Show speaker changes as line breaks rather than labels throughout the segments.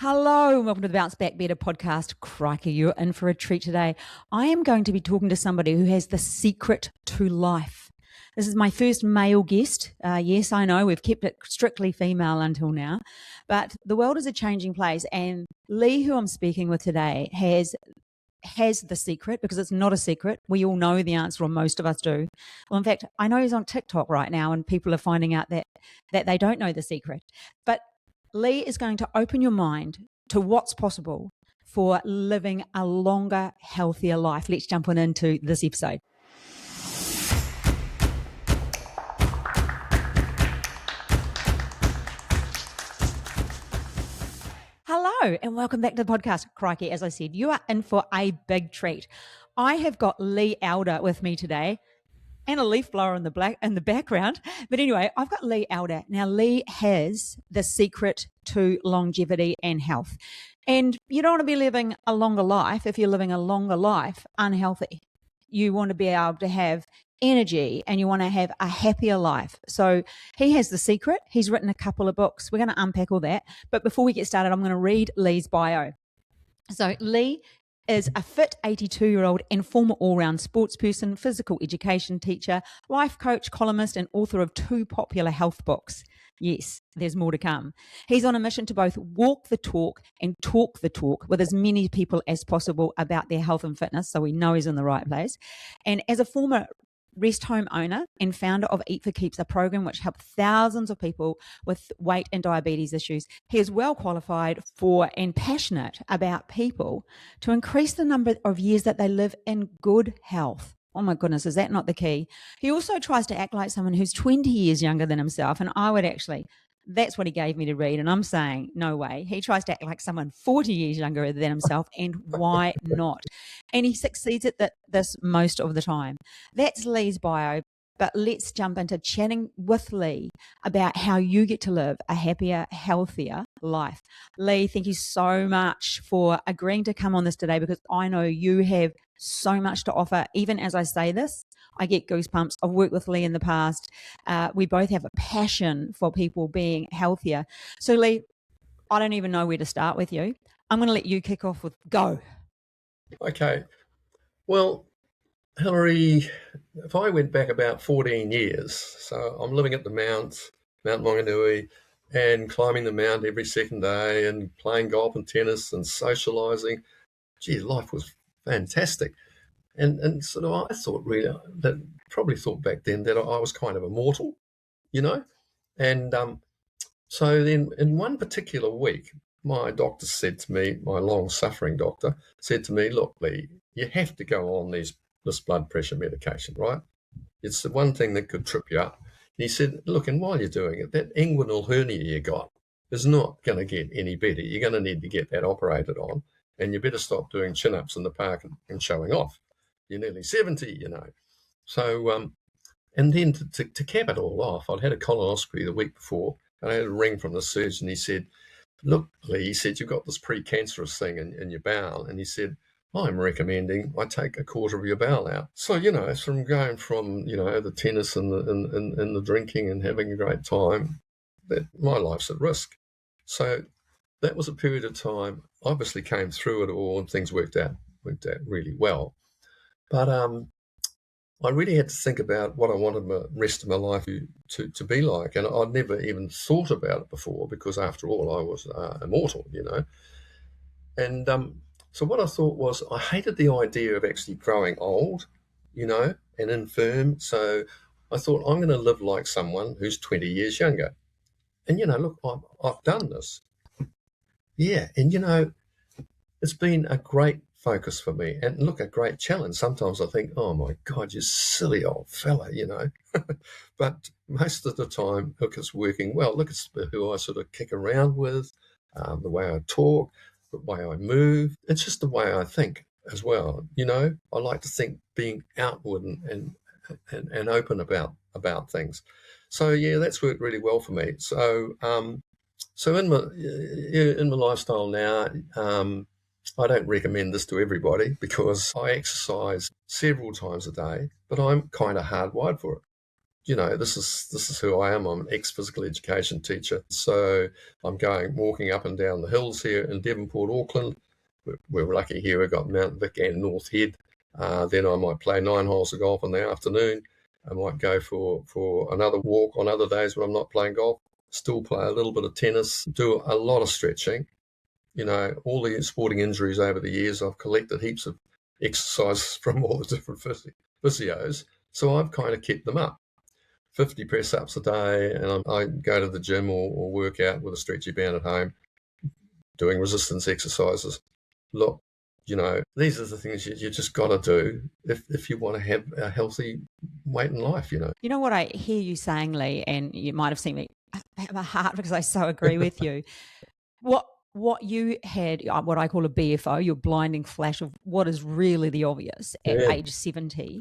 Hello, and welcome to the Bounce Back Better podcast. Crikey, you're in for a treat today. I am going to be talking to somebody who has the secret to life. This is my first male guest. Yes, I know we've kept it strictly female until now, but the world is a changing place. And Lee, who I'm speaking with today, has the secret, because it's not a secret. We all know the answer, or most of us do. Well, in fact, I know he's on TikTok right now, and people are finding out that they don't know the secret. But Lee is going to open your mind to what's possible for living a longer, healthier life. Let's jump on into this episode. Hello, and welcome back to the podcast. Crikey, as I said, you are in for a big treat. I have got Lee Elder with me today, and a leaf blower in the background. But anyway, I've got Lee Elder. Now, Lee has the secret to longevity and health. And you don't want to be living a longer life if you're living a longer life unhealthy. You want to be able to have energy and you want to have a happier life. So he has the secret. He's written a couple of books. We're going to unpack all that. But before we get started, I'm going to read Lee's bio. So Lee is a fit 82-year-old and former all-round sports person, physical education teacher, life coach, columnist, and author of 2 popular health books. Yes, there's more to come. He's on a mission to both walk the talk and talk the talk with as many people as possible about their health and fitness, so we know he's in the right place. And as a former rest home owner and founder of Eat for Keeps, a program which helped thousands of people with weight and diabetes issues, he is well qualified for and passionate about people to increase the number of years that they live in good health. Oh my goodness, is that not the key? He also tries to act like someone who's 20 years younger than himself, and I would actually, that's what he gave me to read, and I'm saying, no way. He tries to act like someone 40 years younger than himself, and why not? And he succeeds at this most of the time. That's Lee's bio, but let's jump into chatting with Lee about how you get to live a happier, healthier life. Lee, thank you so much for agreeing to come on this today, because I know you have so much to offer. Even as I say this, I get goosebumps. I've worked with Lee in the past. We both have a passion for people being healthier. So Lee, I don't even know where to start with you. I'm going to let you kick off with go.
Okay. Well, Hilary, if I went back about 14 years, so I'm living at the Mount Maunganui, and climbing the mount every second day and playing golf and tennis and socialising. Gee, life was fantastic. And sort of I thought really, that probably thought back then that I was kind of immortal, you know? And so then in one particular week, my doctor said to me, my long-suffering doctor, said to me, look, Lee, you have to go on this blood pressure medication, right? It's the one thing that could trip you up. And he said, look, and while you're doing it, that inguinal hernia you got is not going to get any better. You're going to need to get that operated on, and you better stop doing chin-ups in the park and showing off. You're nearly 70, you know. So, and then to cap it all off, I'd had a colonoscopy the week before, and I had a ring from the surgeon. He said, look, Lee, he said, you've got this precancerous thing in your bowel. And he said, I'm recommending I take a quarter of your bowel out. So, you know, from going from, you know, the tennis and the drinking and having a great time, that my life's at risk. So that was a period of time, obviously came through it all, and things worked out really well. But I really had to think about what I wanted the rest of my life to be like. And I'd never even thought about it before, because after all, I was immortal, you know. And so what I thought was, I hated the idea of actually growing old, you know, and infirm. So I thought, I'm going to live like someone who's 20 years younger. And, you know, look, I've done this. Yeah. And, you know, it's been a great focus for me, and look, a great challenge. Sometimes I think, oh my God, you silly old fella, you know. But most of the time, look, it's working well. Look, it's who I sort of kick around with, the way I talk, the way I move. It's just the way I think as well, you know. I like to think being outward and open about things. So yeah, that's worked really well for me. So so in my lifestyle now, I don't recommend this to everybody, because I exercise several times a day, but I'm kind of hardwired for it. this is who I am. I'm an ex-physical education teacher. So I'm walking up and down the hills here in Devonport, Auckland. We're lucky here. We've got Mount Vic and North Head. Then I might play 9 holes of golf in the afternoon. I might go for another walk on other days when I'm not playing golf. Still play a little bit of tennis, do a lot of stretching. All the sporting injuries over the years, I've collected heaps of exercises from all the different physios. So I've kind of kept them up. 50 press-ups a day, and I go to the gym or work out with a stretchy band at home, doing resistance exercises. Look, these are the things you just got to do if you want to have a healthy weight in life.
You know what I hear you saying, Lee, and you might have seen me have a heart because I so agree with you. What you had, what I call a BFO, your blinding flash of what is really the obvious at age 70.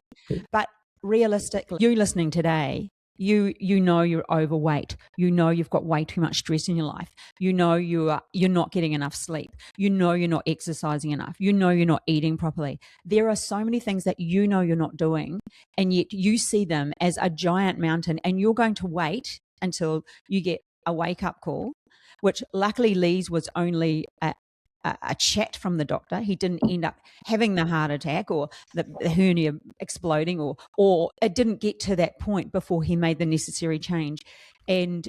But realistically, you listening today, you know you're overweight. You know you've got way too much stress in your life. You know you're not getting enough sleep. You know you're not exercising enough. You know you're not eating properly. There are so many things that you know you're not doing, and yet you see them as a giant mountain, and you're going to wait until you get a wake-up call, which luckily Lee's was only a chat from the doctor. He didn't end up having the heart attack or the hernia exploding, or it didn't get to that point before he made the necessary change. And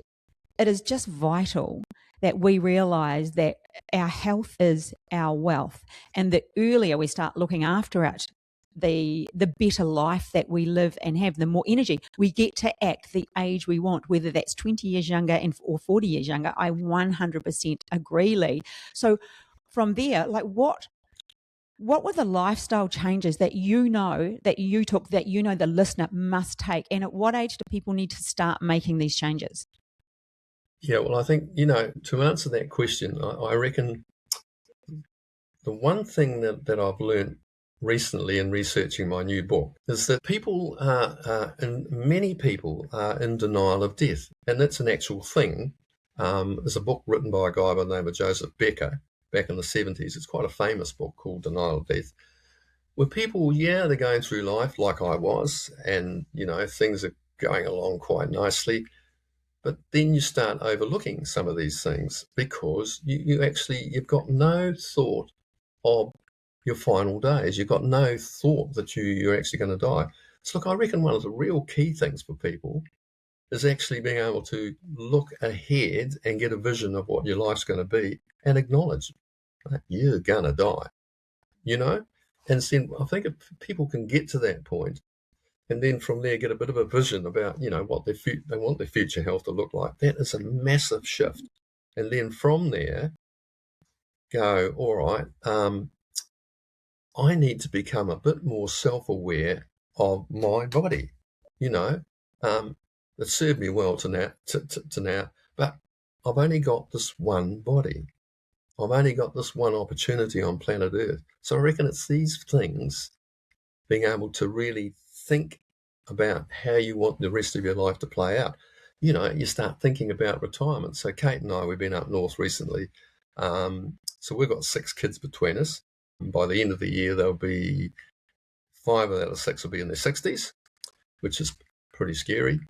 it is just vital that we realise that our health is our wealth, and the earlier we start looking after it, the better life that we live and have, the more energy we get to act the age we want, whether that's 20 years younger or 40 years younger. I 100% agree, Lee. So from there, like what were the lifestyle changes that you took, that the listener must take, and at what age do people need to start making these changes?
Yeah, well, I think, to answer that question, I reckon the one thing that I've learned recently in researching my new book is that many people are in denial of death. And that's an actual thing. There's a book written by a guy by the name of Joseph Becker back in the 70s. It's quite a famous book called Denial of Death, where people, they're going through life like I was, and, things are going along quite nicely. But then you start overlooking some of these things because you've got no thought of your final days. You've got no thought that you're actually going to die. So look, I reckon one of the real key things for people is actually being able to look ahead and get a vision of what your life's going to be and acknowledge that you're going to die, And then I think if people can get to that point and then from there get a bit of a vision about, what they want their future health to look like, that is a massive shift. And then from there, go, all right, I need to become a bit more self-aware of my body. It served me well to now, but I've only got this one body. I've only got this one opportunity on planet Earth. So I reckon it's these things, being able to really think about how you want the rest of your life to play out. You start thinking about retirement. So Kate and I, we've been up north recently. So we've got 6 kids between us. And by the end of the year, there'll be 5 out of 6 will be in their 60s, which is pretty scary.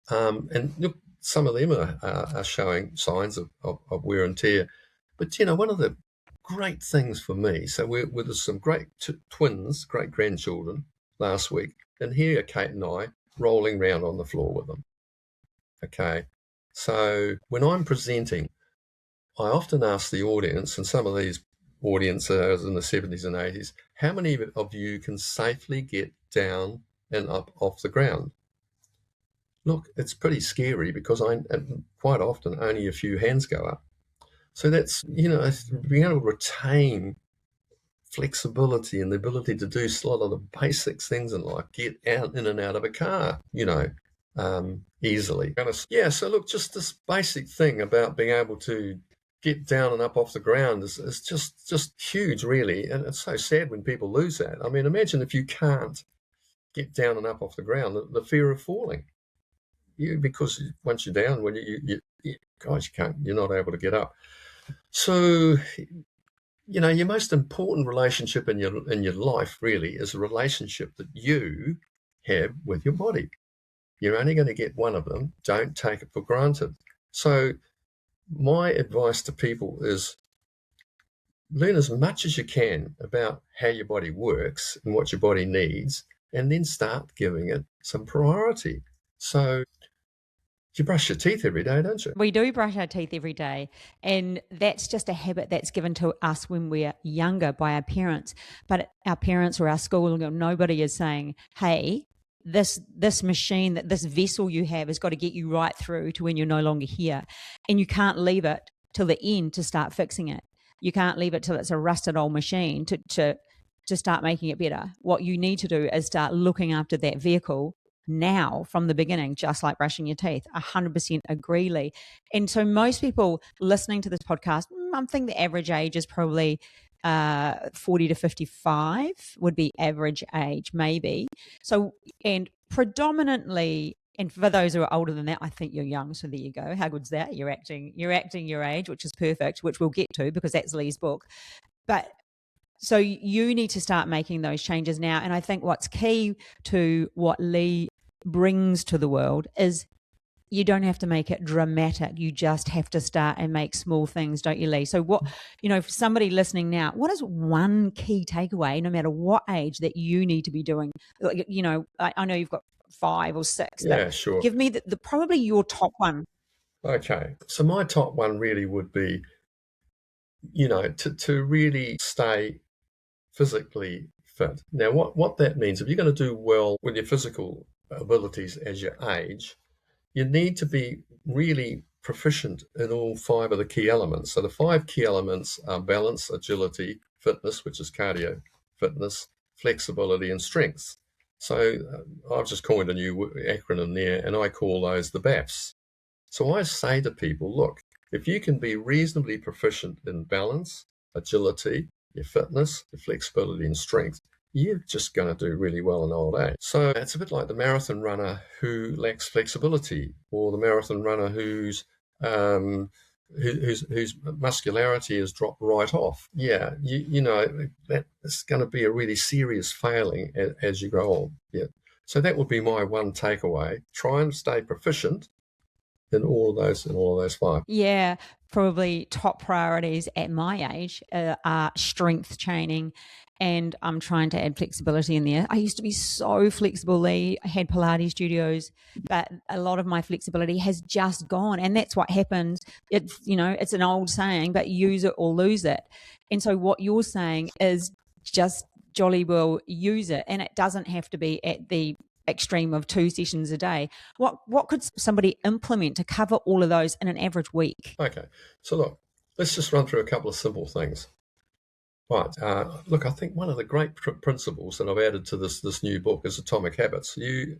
And look, some of them are showing signs of wear and tear. But, one of the great things for me, so we're with some great twins, great grandchildren last week, and here are Kate and I rolling around on the floor with them. Okay, so when I'm presenting, I often ask the audience, and some of these audiences in the 70s and 80s, how many of you can safely get down and up off the ground? Look, it's pretty scary because quite often only a few hands go up. So that's, being able to retain flexibility and the ability to do a lot of the basic things in life, get out in and out of a car, easily. Yeah, so look, just this basic thing about being able to get down and up off the ground is just huge, really. And it's so sad when people lose that. I mean, imagine if you can't get down and up off the ground, the fear of falling. Because once you're down, when you're not able to get up. So, your most important relationship in your life really is a relationship that you have with your body. You're only going to get one of them. Don't take it for granted. So my advice to people is learn as much as you can about how your body works and what your body needs, and then start giving it some priority. So you brush your teeth every day, don't you?
We do brush our teeth every day. And that's just a habit that's given to us when we're younger by our parents. But our parents or our school, nobody is saying, hey, this machine, that this vessel you have has got to get you right through to when you're no longer here. And you can't leave it till the end to start fixing it. You can't leave it till it's a rusted old machine to start making it better. What you need to do is start looking after that vehicle now from the beginning, just like brushing your teeth. 100% agree, Lee. And so most people listening to this podcast, I think the average age is probably 40 to 55 would be average age, maybe. So, and predominantly, and for those who are older than that, I think you're young. So there you go. How good's that? You're acting your age, which is perfect, which we'll get to because that's Lee's book. But so you need to start making those changes now. And I think what's key to what Lee brings to the world is you don't have to make it dramatic. You just have to start and make small things, don't you, Lee? So what, for somebody listening now, what is one key takeaway, no matter what age, that you need to be doing? I know you've got 5 or 6.
Yeah, sure.
Give me the probably your top one.
Okay. So my top one really would be, to really stay physically fit. Now, what that means, if you're going to do well with your physical abilities as you age, you need to be really proficient in all 5 of the key elements. So the 5 key elements are balance, agility, fitness, which is cardio fitness, flexibility, and strength. So I've just coined a new acronym there, and I call those the BAFs. So I say to people, look, if you can be reasonably proficient in balance, agility, your fitness, your flexibility, and strength, you're just going to do really well in old age. So it's a bit like the marathon runner who lacks flexibility, or the marathon runner whose muscularity has dropped right off. Yeah, that is going to be a really serious failing as you grow old. Yeah. So that would be my one takeaway. Try and stay proficient in all of those 5.
Yeah, probably top priorities at my age are strength training, and I'm trying to add flexibility in there. I used to be so flexible, Lee. I had Pilates studios, but a lot of my flexibility has just gone, and that's what happens. It's an old saying, but use it or lose it. And so what you're saying is just jolly well use it, and it doesn't have to be at the extreme of 2 sessions a day. What could somebody implement to cover all of those in an average week?
Okay, so look, let's just run through a couple of simple things. Right, look, I think one of the great principles that I've added to this new book is Atomic Habits. Are you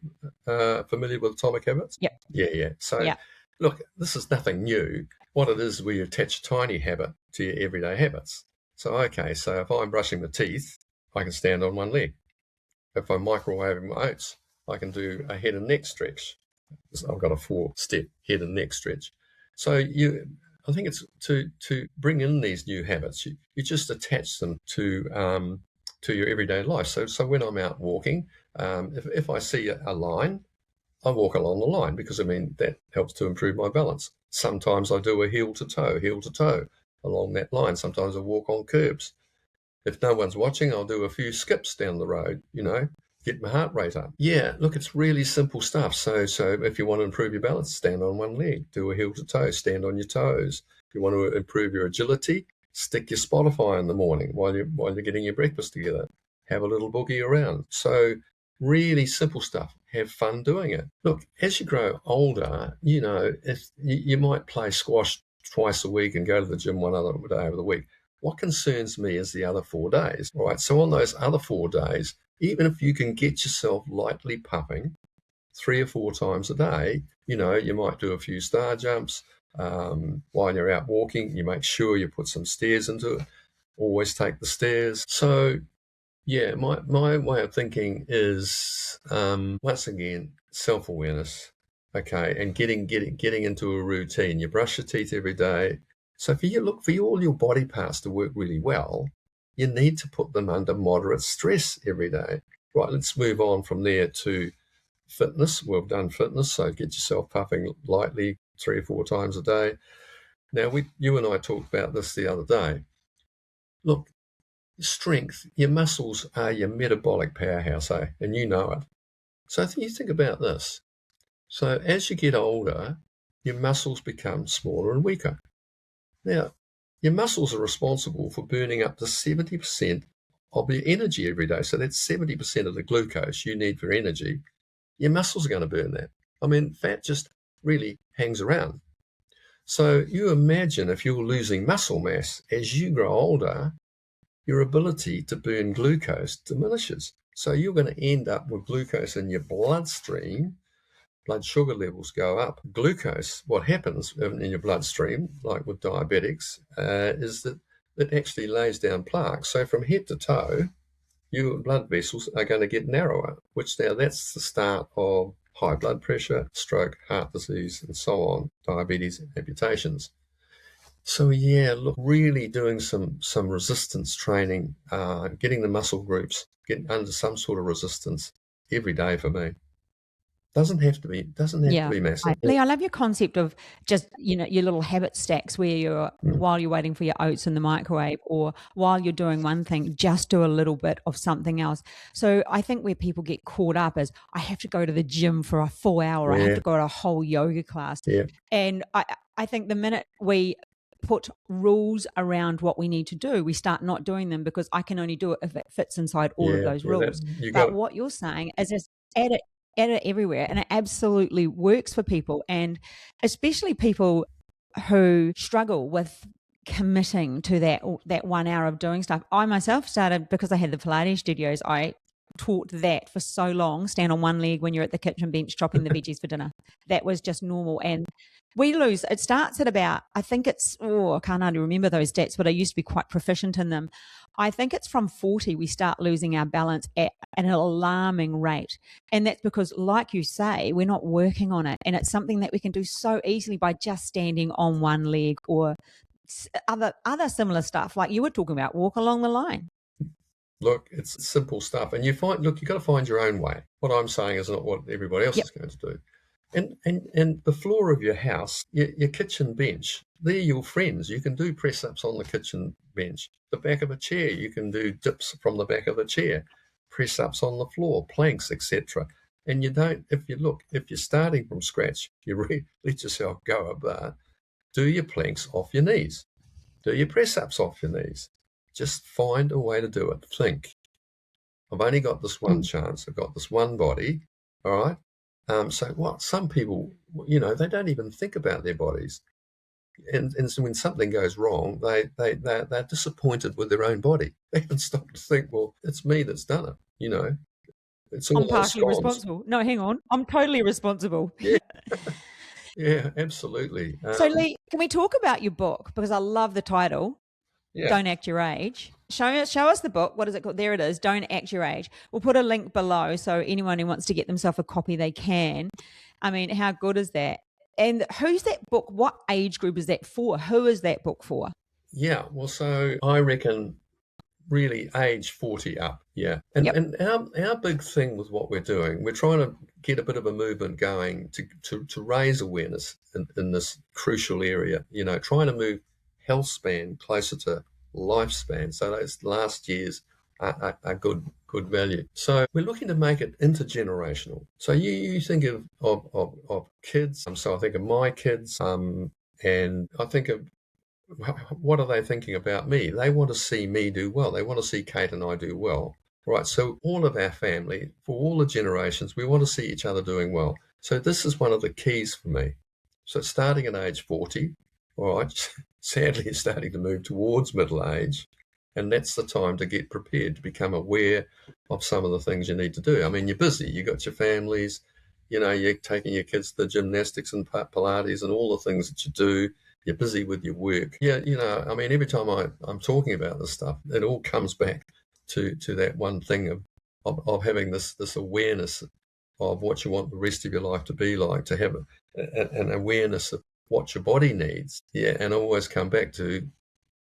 familiar with Atomic Habits?
Yep.
Yeah. So look, this is nothing new. What it is, we attach a tiny habit to your everyday habits. So if I'm brushing my teeth, I can stand on one leg. If I'm microwaving my oats, I can do a head and neck stretch. I've got a 4-step head and neck stretch. So I think it's to bring in these new habits. You just attach them to your everyday life. So when I'm out walking, if I see a line, I walk along the line because that helps to improve my balance. Sometimes I do a heel to toe along that line. Sometimes I walk on curbs. If no one's watching, I'll do a few skips down the road, get my heart rate up. Yeah, look, it's really simple stuff. So if you want to improve your balance, stand on one leg, do a heel to toe, stand on your toes. If you want to improve your agility, stick your Spotify in the morning while you're getting your breakfast together. Have a little boogie around. So really simple stuff. Have fun doing it. Look, as you grow older, if you might play squash twice a week and go to the gym one other day over the week. What concerns me is the other 4 days, right? So on those other 4 days, even if you can get yourself lightly puffing 3 or 4 times a day, you might do a few star jumps. While you're out walking, you make sure you put some stairs into it. Always take the stairs. So, yeah, my way of thinking is, once again, self-awareness, okay, and getting into a routine. You brush your teeth every day. So for all your body parts to work really well, you need to put them under moderate stress every day. Right, let's move on from there to fitness. We've done fitness, so get yourself puffing lightly 3 or 4 times a day. Now, you and I talked about this the other day. Look, strength, your muscles are your metabolic powerhouse, eh? And you know it. So you think about this. So as you get older, your muscles become smaller and weaker. Now, your muscles are responsible for burning up to 70% of your energy every day. So that's 70% of the glucose you need for energy. Your muscles are going to burn that. I mean, fat just really hangs around. So you imagine if you're losing muscle mass as you grow older, your ability to burn glucose diminishes. So you're going to end up with glucose in your bloodstream. Blood sugar levels go up. Glucose, what happens in your bloodstream, like with diabetics, is that it actually lays down plaques. So from head to toe, your blood vessels are going to get narrower, which now that's the start of high blood pressure, stroke, heart disease, and so on, diabetes, amputations. So yeah, look, really doing some resistance training, getting the muscle groups, getting under some sort of resistance every day for me. Doesn't have to be massive.
Lee, I love your concept of just, your little habit stacks where while you're waiting for your oats in the microwave or while you're doing one thing, just do a little bit of something else. So I think where people get caught up is I have to go to the gym for a full hour. I have to go to a whole yoga class.
Yeah.
And I think the minute we put rules around what we need to do, we start not doing them because I can only do it if it fits inside all of those rules. But what you're saying is just add it everywhere, and it absolutely works for people, and especially people who struggle with committing to that 1 hour of doing stuff. I myself started because I had the Pilates studios. I taught that for so long, stand on one leg when you're at the kitchen bench chopping the veggies for dinner. That was just normal. And it starts at about, I think it's, I can't hardly remember those stats, but I used to be quite proficient in them. I think it's from 40 we start losing our balance at an alarming rate. And that's because, like you say, we're not working on it. And it's something that we can do so easily by just standing on one leg or other similar stuff like you were talking about, walk along the line.
Look, it's simple stuff. And you've got to find your own way. What I'm saying is not what everybody else is going to do. And the floor of your house, your kitchen bench, they're your friends. You can do press-ups on the kitchen bench. The back of a chair, you can do dips from the back of the chair, press-ups on the floor, planks, etc. And if you're starting from scratch, you let yourself go a bit. Do your planks off your knees. Do your press-ups off your knees. Just find a way to do it. Think, I've only got this one chance. I've got this one body, all right? So what some people, they don't even think about their bodies. And so when something goes wrong, they're disappointed with their own body. They haven't stopped to think, well, it's me that's done it, It's all
I'm partially responsible. No, hang on. I'm totally responsible.
Yeah. Yeah, absolutely.
So Lee, can we talk about your book? Because I love the title.
Yeah.
Don't Act Your Age. Show us the book. What is it called? There it is. Don't Act Your Age. We'll put a link below so anyone who wants to get themselves a copy, they can. I mean, how good is that? And who's that book? What age group is that for? Who is that book for?
Yeah, well, so I reckon really age 40 up. Yeah. And our big thing with what we're doing, we're trying to get a bit of a movement going to raise awareness in this crucial area, trying to move health span closer to lifespan. So those last years are good value. So we're looking to make it intergenerational. So you think of kids. So I think of my kids, and I think of what are they thinking about me? They want to see me do well. They want to see Kate and I do well. Right. So all of our family, for all the generations, we want to see each other doing well. So this is one of the keys for me. So starting at age 40, all right, sadly it's starting to move towards middle age. And that's the time to get prepared, to become aware of some of the things you need to do. I mean, you're busy. You've got your families, you're taking your kids to gymnastics and Pilates and all the things that you do. You're busy with your work. Yeah, I mean, every time I'm talking about this stuff, it all comes back to that one thing of having this awareness of what you want the rest of your life to be like, to have an awareness of what your body needs. Yeah, and always come back to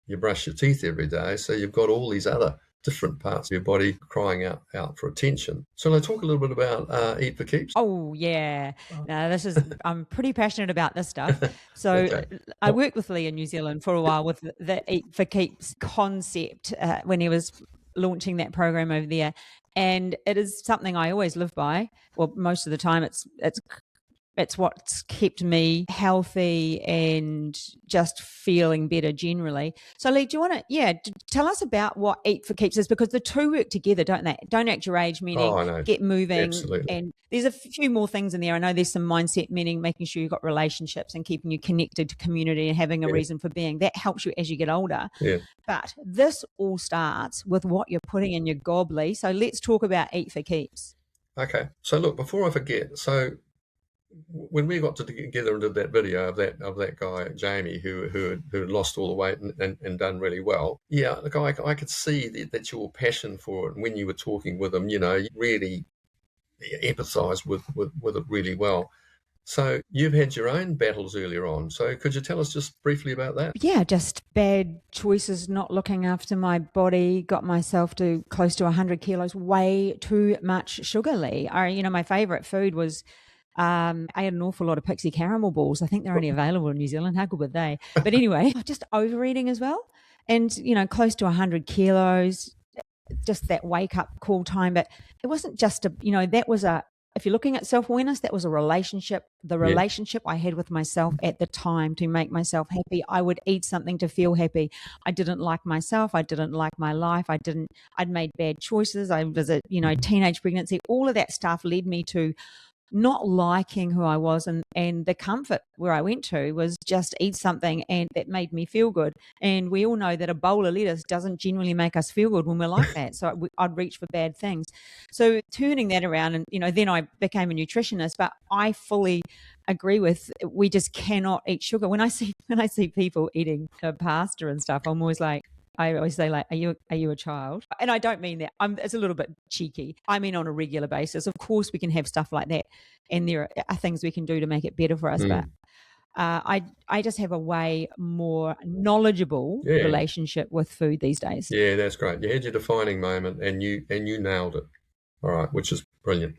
you brush your teeth every day, so you've got all these other different parts of your body crying out for attention. So let's talk a little bit about Eat for Keeps.
Oh yeah, no, I'm pretty passionate about this stuff. So
Okay.
I worked with Lee in New Zealand for a while with the Eat for Keeps concept when he was launching that program over there, and it is something I always live by. Well, most of the time, it's what's kept me healthy and just feeling better generally. So, Lee, do you want to, tell us about what Eat for Keeps is, because the two work together, don't they? Don't act your age, meaning
I know.
get moving.
Absolutely.
And there's a few more things in there. I know there's some mindset, meaning making sure you've got relationships and keeping you connected to community and having a reason for being. That helps you as you get older.
Yeah.
But this all starts with what you're putting in your gob, Lee. So let's talk about Eat for Keeps.
Okay. So look, before I forget, so when we got together and did that video of that guy Jamie who had lost all the weight and done really well, yeah, look, I could see that your passion for it, and when you were talking with him, you really empathise with it really well. So you've had your own battles earlier on. So could you tell us just briefly about that?
Yeah, just bad choices, not looking after my body, got myself to close to 100 kilos, way too much sugar, Lee. My favorite food was, I ate an awful lot of pixie caramel balls. I think they're only available in New Zealand. How good were they? But anyway, just overeating as well. And, close to 100 kilos, just that wake up call time. But it wasn't just if you're looking at self-awareness, that was a relationship. The relationship I had with myself at the time to make myself happy. I would eat something to feel happy. I didn't like myself. I didn't like my life. I'd made bad choices. I was a, teenage pregnancy. All of that stuff led me to not liking who I was, and the comfort where I went to was just eat something and that made me feel good. And we all know that a bowl of lettuce doesn't genuinely make us feel good when we're like that. So I'd reach for bad things. So turning that around, and then I became a nutritionist. But I fully agree with, we just cannot eat sugar. When I see people eating pasta and stuff, I always say, like, are you a child? And I don't mean that. It's a little bit cheeky. I mean on a regular basis. Of course, we can have stuff like that, and there are things we can do to make it better for us. But I just have a way more knowledgeable relationship with food these days.
Yeah, that's great. You had your defining moment, and you nailed it. All right, which is brilliant.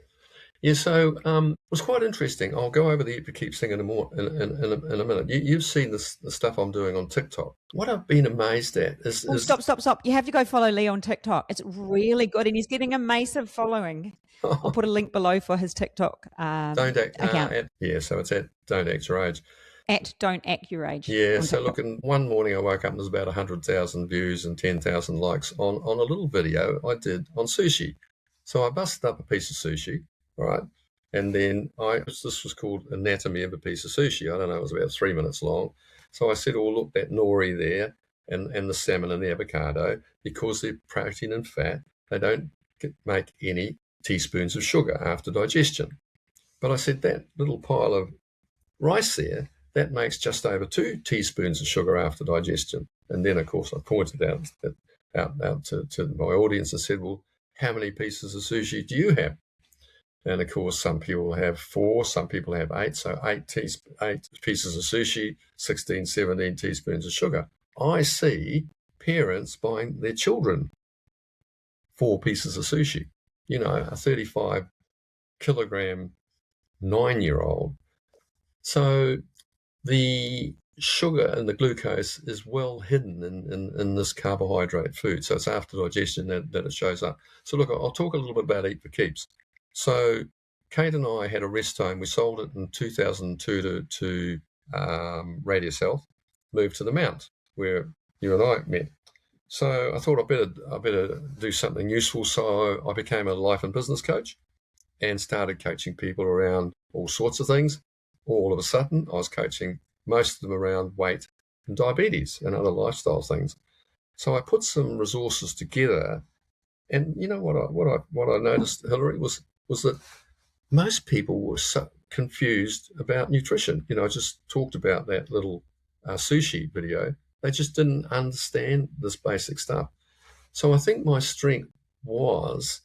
Yeah, so it was quite interesting. I'll go over the Eat for Keeps thing in a minute. You've seen the stuff I'm doing on TikTok. What I've been amazed at is...
Stop. You have to go follow Lee on TikTok. It's really good, and he's getting a massive following. I'll put a link below for his TikTok account.
So it's at Don't Act Your Age.
At Don't Act Your Age.
Yeah, so look, one morning I woke up and there's about 100,000 views and 10,000 likes on a little video I did on sushi. So I busted up a piece of sushi. Right. And then this was called Anatomy of a Piece of Sushi. I don't know, it was about 3 minutes long. So I said, oh, look, that nori there and the salmon and the avocado, because they're protein and fat, they don't make any teaspoons of sugar after digestion. But I said that little pile of rice there, that makes just over 2 teaspoons of sugar after digestion. And then, of course, I pointed out to my audience and said, well, how many pieces of sushi do you have? And of course, some people have 4, some people have 8. So 8 pieces of sushi, 16, 17 teaspoons of sugar. I see parents buying their children 4 pieces of sushi. A 35 kilogram 9-year-old. So the sugar and the glucose is well hidden in this carbohydrate food. So it's after digestion that it shows up. So look, I'll talk a little bit about Eat for Keeps. So Kate and I had a rest home. We sold it in 2002 to Radius Health, moved to the Mount, where you and I met. So I thought I better do something useful. So I became a life and business coach and started coaching people around all sorts of things. All of a sudden, I was coaching most of them around weight and diabetes and other lifestyle things. So I put some resources together, and what I noticed, Hilary, was that most people were so confused about nutrition. I just talked about that little sushi video. They just didn't understand this basic stuff. So I think my strength was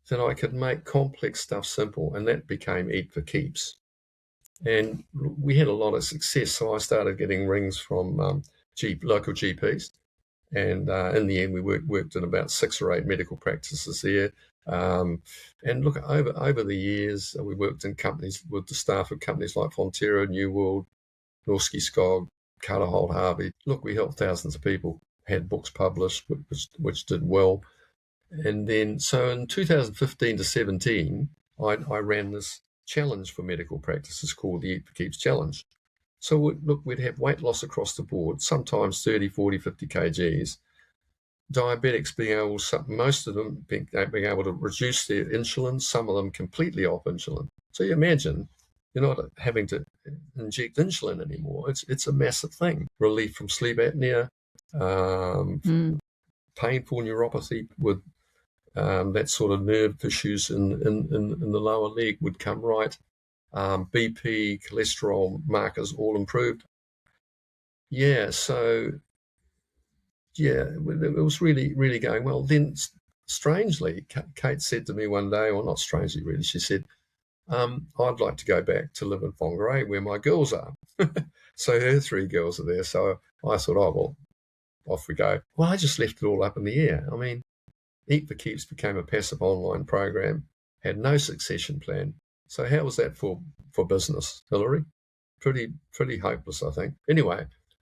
that I could make complex stuff simple, and that became Eat for Keeps. And we had a lot of success. So I started getting rings from local GPs, And in the end, we worked in about 6 or 8 medical practices there. And look, over the years, we worked in companies with the staff of companies like Fonterra, New World, Norske Skog, Carter Holt Harvey. Look, we helped thousands of people, had books published, which did well. And then, so in 2015 to 17, I ran this challenge for medical practices called the Eat for Keeps Challenge. So we'd have weight loss across the board, sometimes 30, 40, 50 kgs. Diabetics being able, most of them being able to reduce their insulin, some of them completely off insulin. So you imagine you're not having to inject insulin anymore. It's a massive thing. Relief from sleep apnea, painful neuropathy with that sort of nerve issues in the lower leg would come right. BP, cholesterol markers all improved. Yeah, so yeah, it was really, really going well. Then, strangely, Kate said to me one day, or not strangely, really, she said, I'd like to go back to live in Whangarei where my girls are. So her 3 girls are there. So I thought, oh, well, off we go. Well, I just left it all up in the air. I mean, Eat for Keeps became a passive online program, had no succession plan. So how was that for business, Hilary? Pretty hopeless, I think. Anyway,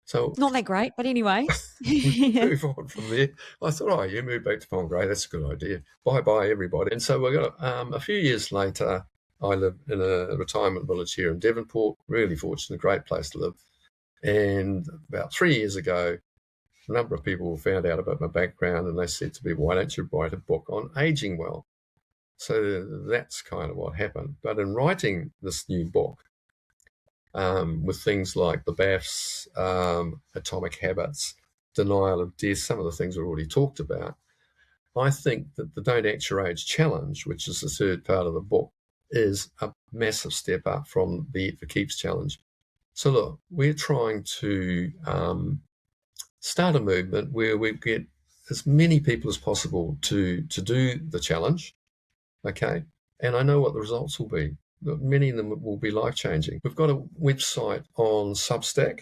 so
Not that great, but anyway.
move on from there. I thought, oh, you move back to Whangarei, that's a good idea. Bye, everybody. And so we got a few years later, I lived in a retirement village here in Devonport, really fortunate, great place to live. And about 3 years ago, a number of people found out about my background and they said to me, why don't you write a book on aging well? So that's kind of what happened. But in writing this new book, with things like the BAFs, atomic habits, denial of death, some of the things we've already talked about, I think that the Don't Act Your Age challenge, which is the third part of the book, is a massive step up from the Eat for Keeps challenge. So look, we're trying to start a movement where we get as many people as possible to do the challenge, okay? And I know what the results will be. Many of them will be life-changing. We've got a website on Substack,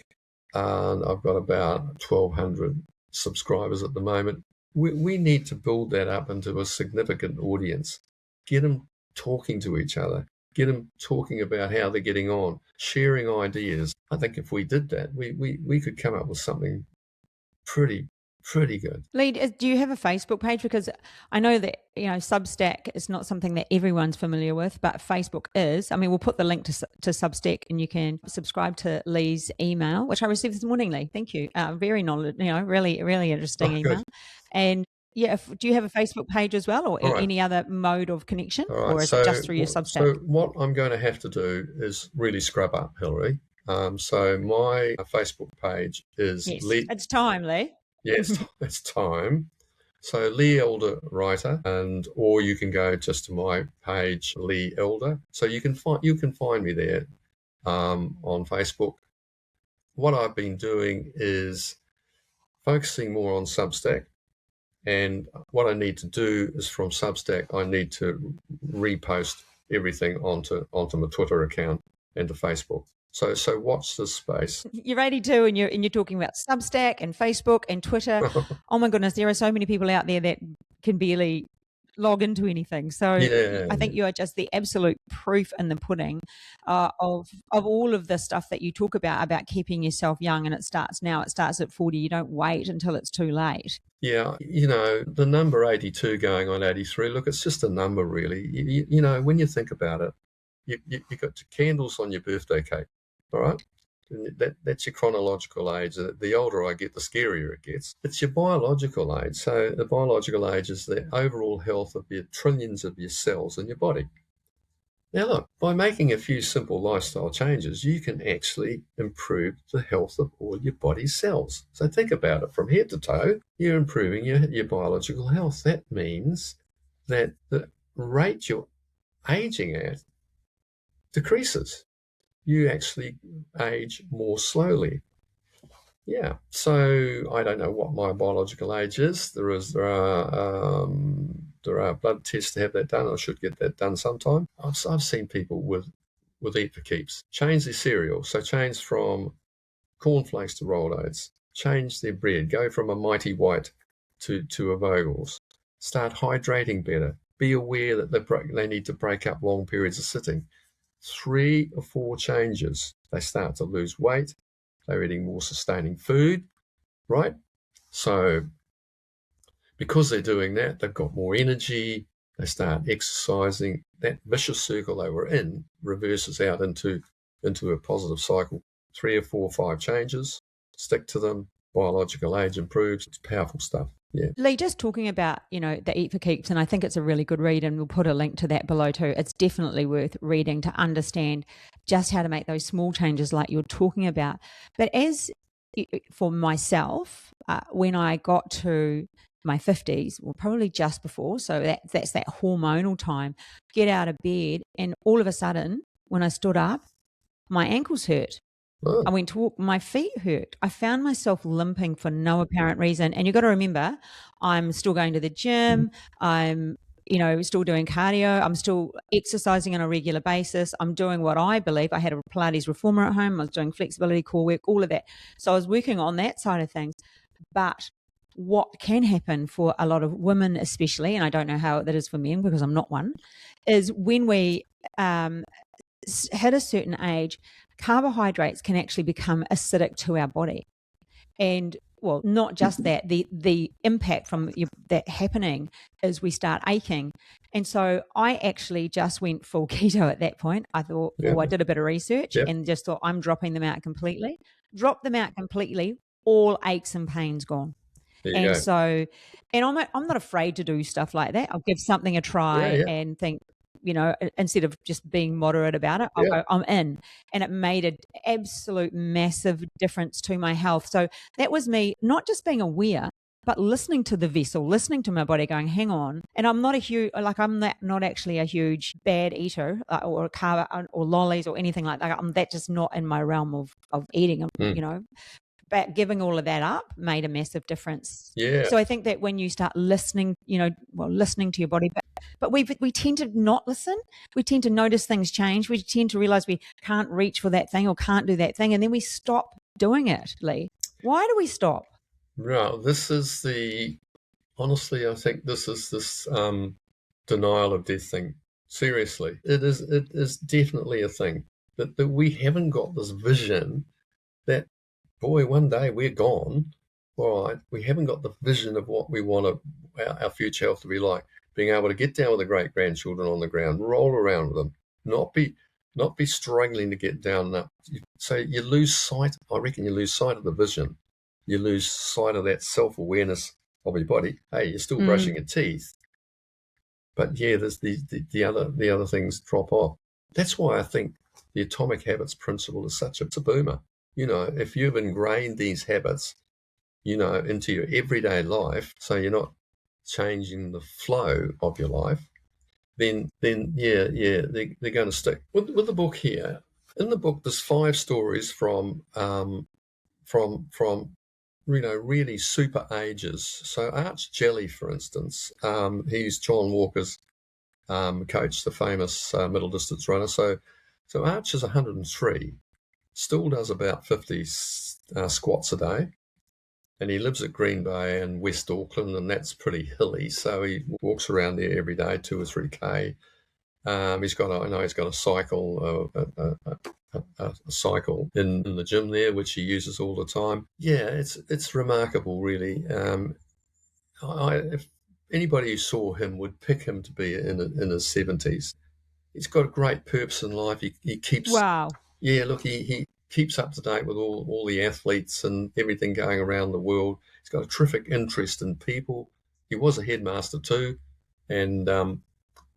and I've got about 1,200 subscribers at the moment. We need to build that up into a significant audience, get them talking to each other, get them talking about how they're getting on, sharing ideas. I think if we did that, we could come up with something pretty good.
Lee, do you have a Facebook page? Because I know that, Substack is not something that everyone's familiar with, but Facebook is. I mean, we'll put the link to Substack and you can subscribe to Lee's email, which I received this morning, Lee. Thank you. Very knowledgeable, really, really interesting email. Good. And yeah, do you have a Facebook page as well, or any other mode of connection, or is it just through your Substack?
So what I'm going to have to do is really scrub up, Hilary. So my Facebook page is Lee.
It's time, Lee.
Yes, it's time. So Lee Elder Writer, or you can go just to my page, Lee Elder. So you can find me there on Facebook. What I've been doing is focusing more on Substack, and what I need to do is from Substack, I need to repost everything onto my Twitter account and to Facebook. So watch this space.
You're 82 and you're talking about Substack and Facebook and Twitter. Oh my goodness, there are so many people out there that can barely log into anything. So I think you are just the absolute proof in the pudding of all of the stuff that you talk about keeping yourself young. And it starts now. It starts at 40. You don't wait until it's too late.
Yeah, the number 82 going on 83, look, it's just a number really. When you think about it, you got candles on your birthday cake. All right, that's your chronological age. The older I get, the scarier it gets. It's your biological age. So the biological age is the overall health of your trillions of your cells in your body. Now look, by making a few simple lifestyle changes, you can actually improve the health of all your body's cells. So think about it, from head to toe, you're improving your biological health. That means that the rate you're aging at decreases. You actually age more slowly. Yeah. So I don't know what my biological age is. There are blood tests to have that done. I should get that done sometime. I've seen people with Eat for Keeps change their cereal. So change from cornflakes to rolled oats, change their bread, go from a mighty white to a Vogels, start hydrating better, be aware that they need to break up long periods of sitting. 3 or 4 changes, they start to lose weight, they're eating more sustaining food, right? So because they're doing that, they've got more energy, they start exercising. That vicious circle they were in reverses out into a positive cycle. 3 or 4 or 5 changes, stick to them, biological age improves. It's powerful stuff. Yeah.
Lee, just talking about, the Eat for Keeps, and I think it's a really good read, and we'll put a link to that below too. It's definitely worth reading to understand just how to make those small changes like you're talking about. But as for myself, when I got to my 50s, or probably just before, so that's that hormonal time, get out of bed, and all of a sudden, when I stood up, my ankles hurt.
Oh,
I went to walk, my feet hurt. I found myself limping for no apparent reason. And you've got to remember, I'm still going to the gym. I'm, still doing cardio. I'm still exercising on a regular basis. I'm doing what I believe. I had a Pilates reformer at home. I was doing flexibility, core work, all of that. So I was working on that side of things. But what can happen for a lot of women, especially, and I don't know how that is for men because I'm not one, is when we hit a certain age, carbohydrates can actually become acidic to our body. And well, not just that, the impact from that happening is we start aching. And so I actually just went full keto at that point. I thought, I did a bit of research and just thought, I'm dropping them out completely. Drop them out completely, all aches and pains gone. And so, and I'm not afraid to do stuff like that. I'll give something a try and think, instead of just being moderate about it, I'll go, I'm in. And it made an absolute massive difference to my health. So that was me not just being aware, but listening to the vessel, listening to my body going, hang on. And I'm not not actually a huge bad eater or carb or lollies or anything like that. That's just not in my realm of eating, But giving all of that up made a massive difference.
Yeah.
So I think that when you start listening, listening to your body, but we tend to not listen. We tend to notice things change. We tend to realize we can't reach for that thing or can't do that thing. And then we stop doing it, Lee. Why do we stop?
No, honestly, I think this is this denial of death thing. Seriously, it is definitely a thing that we haven't got this vision that, boy, one day we're gone. All right, we haven't got the vision of what we want our future health to be like. Being able to get down with the great-grandchildren on the ground, roll around with them, not be struggling to get down and up. So you lose sight. I reckon you lose sight of the vision. You lose sight of that self-awareness of your body. Hey, you're still brushing your teeth, but there's the other things drop off. That's why I think the atomic habits principle is such a boomer. If you've ingrained these habits, into your everyday life, so you're not changing the flow of your life, then they're going to stick. With the book here, in the book, there's 5 stories from really super ages. So Arch Jelly, for instance, he's John Walker's coach, the famous middle distance runner. So Arch is 103, still does about 50 squats a day. And he lives at Green Bay and West Auckland, and that's pretty hilly. So he walks around there every day, 2 or 3K. He's got a cycle, a cycle in the gym there, which he uses all the time. Yeah, it's remarkable, really. If anybody who saw him would pick him to be in his 70s. He's got a great purpose in life. He keeps.
Wow.
Yeah, look, he keeps up to date with all the athletes and everything going around the world. He's got a terrific interest in people. He was a headmaster too, and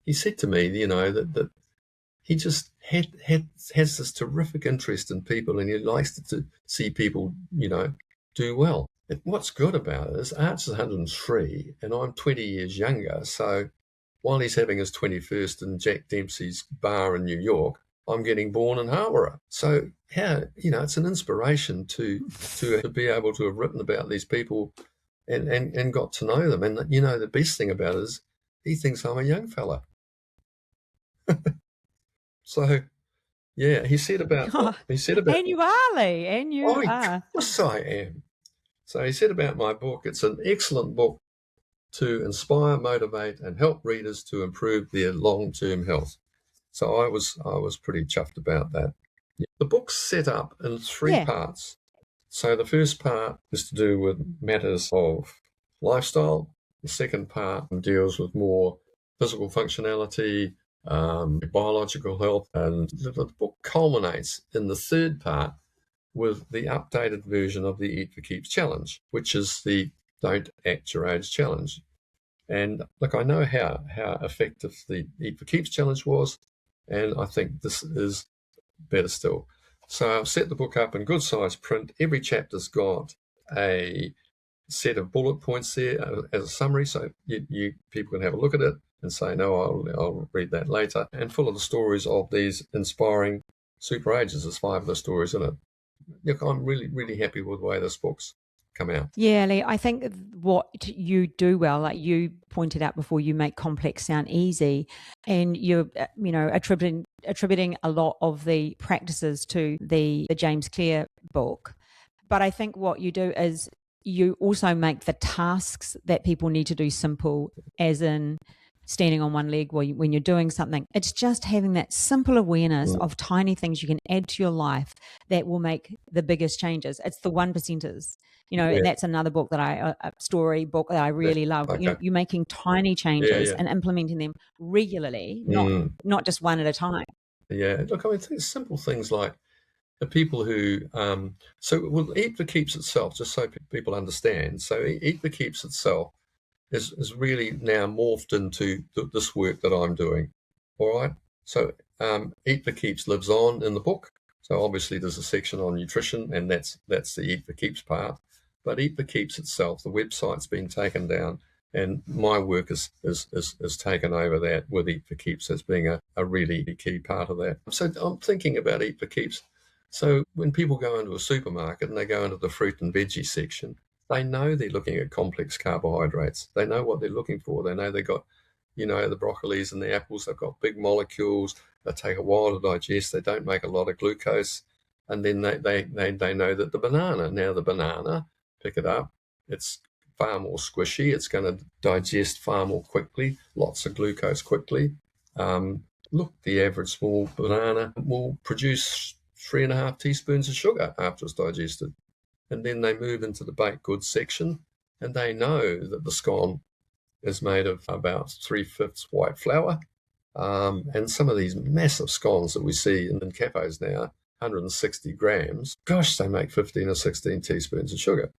he said to me, that he just has this terrific interest in people, and he likes to see people, do well. And what's good about it is Arch is 103, and I'm 20 years younger. So while he's having his 21st in Jack Dempsey's bar in New York, I'm getting born in Hawera. So it's an inspiration to be able to have written about these people and got to know them. And the best thing about it is he thinks I'm a young fella. So he said about
and you are, Lee, and you are.
Of course I am. So he said about my book, it's an excellent book to inspire, motivate, and help readers to improve their long-term health. So I was pretty chuffed about that. The book's set up in 3
Yeah.
parts. So the first part is to do with matters of lifestyle. The second part deals with more physical functionality, biological health, and the book culminates in the third part with the updated version of the Eat for Keeps challenge, which is the Don't Act Your Age challenge. And look, I know how effective the Eat for Keeps challenge was, and I think this is better still. So I've set the book up in good size print. Every chapter's got a set of bullet points there as a summary, so you people can have a look at it and say, no, I'll read that later. And full of the stories of these inspiring super ages. There's 5 of the stories in it. Look, I'm really, really happy with the way this book's come out.
Yeah, Lee, I think what you do well, like you pointed out before, you make complex sound easy, and you're, attributing a lot of the practices to the James Clear book. But I think what you do is you also make the tasks that people need to do simple, as in standing on one leg when you're doing something. It's just having that simple awareness of tiny things you can add to your life that will make the biggest changes. It's the 1%ers, and that's another book that a story book that I really love.
Okay.
You're making tiny changes and implementing them regularly, not just one at a time.
Yeah, look, I mean, simple things like the people who, Eat for Keeps itself, just so people understand. So Eat for Keeps itself is really now morphed into this work that I'm doing. All right. So Eat for Keeps lives on in the book. So obviously there's a section on nutrition, and that's the Eat for Keeps part. But Eat for Keeps itself, the website's been taken down, and my work is taken over that, with Eat for Keeps as being a really key part of that. So I'm thinking about Eat for Keeps. So when people go into a supermarket and they go into the fruit and veggie section, they know they're looking at complex carbohydrates. They know what they're looking for. They know they've got, the broccolis and the apples, they've got big molecules. They take a while to digest. They don't make a lot of glucose. And then they know that the banana, pick it up, it's far more squishy. It's going to digest far more quickly, lots of glucose quickly. Look, the average small banana will produce 3.5 teaspoons of sugar after it's digested. And then they move into the baked goods section, and they know that the scone is made of about 3/5 white flour. And some of these massive scones that we see in cafes now, 160 grams, gosh, they make 15 or 16 teaspoons of sugar.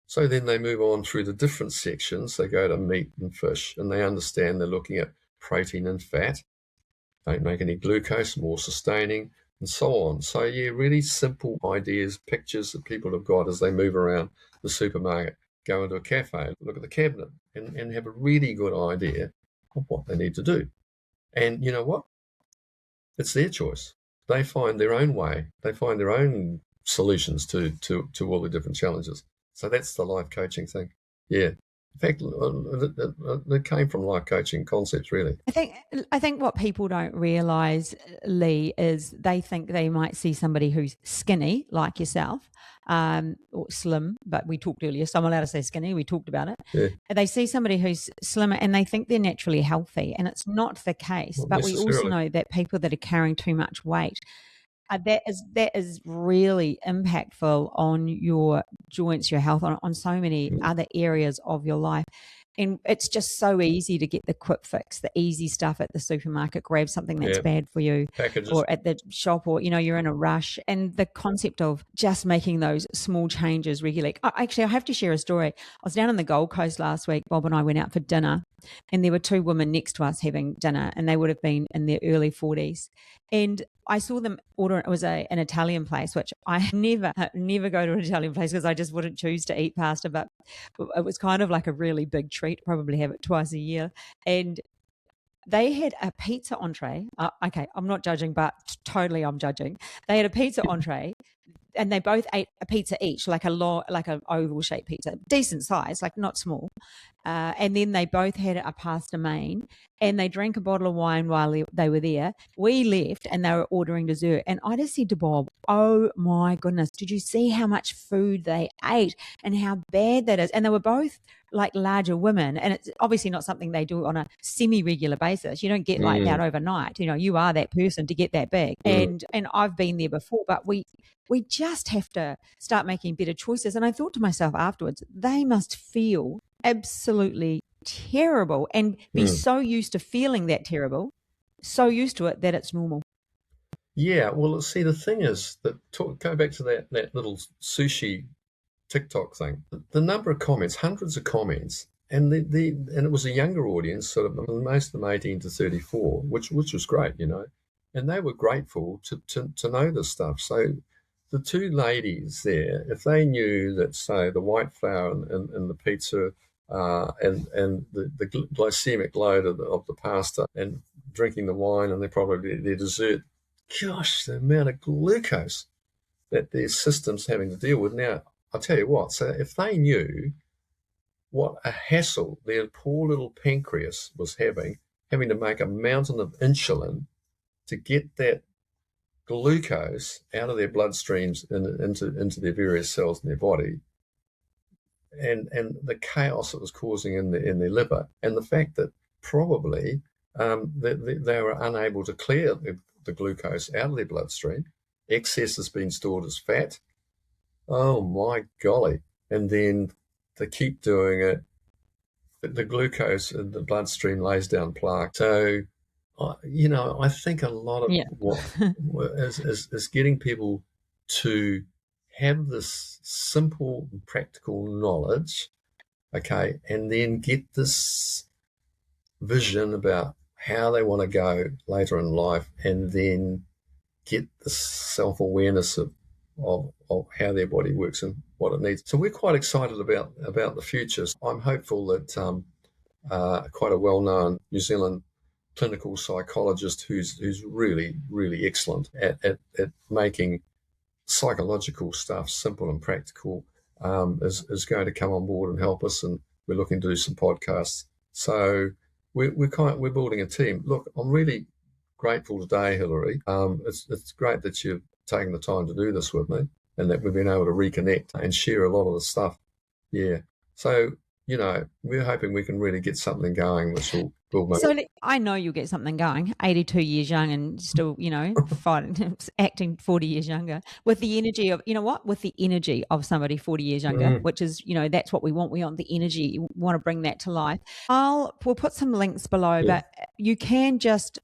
So then they move on through the different sections. They go to meat and fish, and they understand they're looking at protein and fat. Don't make any glucose, more sustaining, and so on. So yeah, really simple ideas, pictures that people have got as they move around the supermarket, go into a cafe, look at the cabinet, and have a really good idea of what they need to do. And you know what? It's their choice. They find their own way. They find their own solutions to all the different challenges. So that's the life coaching thing. Yeah. In fact, it came from life coaching concepts, really.
I think what people don't realise, Lee, is they think they might see somebody who's skinny, like yourself, or slim, but we talked earlier, so I'm allowed to say skinny, we talked about it.
Yeah.
They see somebody who's slimmer and they think they're naturally healthy, and it's not the case.
Not
but we also
necessarily.
know that people that are carrying too much weight, that is really impactful on your joints, your health, on so many other areas of your life. And it's just so easy to get the quick fix, the easy stuff at the supermarket, grab something that's bad for you,
Packages.
or at the shop, or, you're in a rush. And the concept of just making those small changes regularly. Actually, I have to share a story. I was down on the Gold Coast last week. Bob and I went out for dinner, and there were 2 women next to us having dinner, and they would have been in their early 40s. And I saw them order, it was an Italian place, which I never go to an Italian place because I just wouldn't choose to eat pasta, but it was kind of like a really big treat, probably have it twice a year. And they had a pizza entree. Okay, I'm not judging, but totally I'm judging. They had a pizza entree. and they both ate a pizza each, like an oval shaped pizza, decent size, like not small. And then they both had a pasta main, and they drank a bottle of wine while they were there. We left and they were ordering dessert. And I just said to Bob, oh my goodness, did you see how much food they ate and how bad that is? And they were both like larger women. And it's obviously not something they do on a semi-regular basis. You don't get like that overnight. You are that person to get that big. And I've been there before, but we just have to start making better choices. And I thought to myself afterwards, they must feel absolutely terrible and be so used to feeling that terrible, so used to it that it's normal.
Yeah, well, see, the thing is that go back to that little sushi TikTok thing. The number of comments, hundreds of comments, and and it was a younger audience, sort of most of them 18 to 34, which was great, and they were grateful to know this stuff. So the two ladies there, if they knew that, say, the white flour and the pizza and the glycemic load of the pasta and drinking the wine and their dessert, gosh, the amount of glucose that their system's having to deal with. Now, I'll tell you what, so if they knew what a hassle their poor little pancreas was having to make a mountain of insulin to get that glucose out of their bloodstreams and into their various cells in their body, and the chaos it was causing in their liver, and the fact that probably they were unable to clear the glucose out of their bloodstream, excess has been stored as fat. Oh my golly! And then to keep doing it, the glucose in the bloodstream lays down plaque. So, I think a lot of what is getting people to have this simple, practical knowledge, okay, and then get this vision about how they want to go later in life, and then get the self-awareness of how their body works and what it needs. So we're quite excited about the future. I'm hopeful that quite a well-known New Zealand clinical psychologist who's really, really excellent at making psychological stuff simple and practical is going to come on board and help us, and we're looking to do some podcasts. So we're building a team. Look, I'm really grateful today, Hilary. It's great that you've taken the time to do this with me, and that we've been able to reconnect and share a lot of the stuff. Yeah. So, we're hoping we can really get something going which will build.
So I know you'll get something going, 82 years young and still, fighting, acting 40 years younger, with the energy of, with the energy of somebody 40 years younger, which is, that's what we want. We want the energy. We want to bring that to life. We'll put some links below, but you can just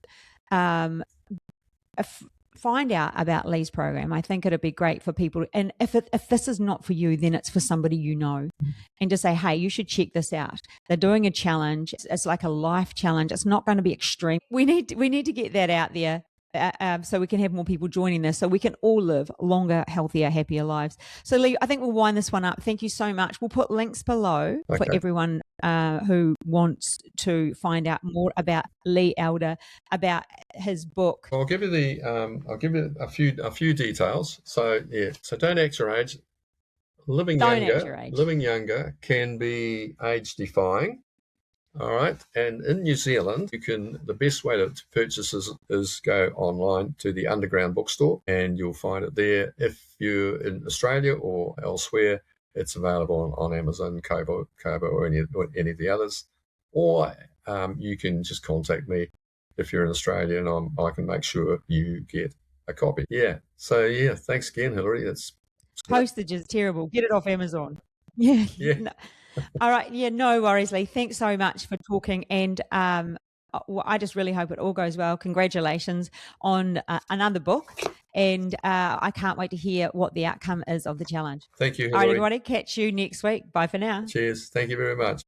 find out about Lee's program. I think it'd be great for people. And if this is not for you, then it's for somebody and just say, hey, you should check this out. They're doing a challenge. It's like a life challenge. It's not going to be extreme. We need to get that out there. So we can have more people joining this, so we can all live longer, healthier, happier lives. So Lee, I think we'll wind this one up. Thank you so much. We'll put links below for everyone who wants to find out more about Lee Elder, about his book.
I'll give you a few details. So so don't act your age. Living younger can be age defying. All right. And in New Zealand, the best way to purchase is go online to the Underground bookstore, and you'll find it there. If you're in Australia or elsewhere, it's available on Amazon, Kobo, or any of the others. Or you can just contact me if you're in Australia, and I can make sure you get a copy. Yeah. So, thanks again, Hilary.
Postage is terrible. Get it off Amazon. Yeah. No. All right. Yeah, no worries, Lee. Thanks so much for talking. And I just really hope it all goes well. Congratulations on another book. And I can't wait to hear what the outcome is of the challenge.
Thank you, Hilary.
All right, everybody. Catch you next week. Bye for now.
Cheers. Thank you very much.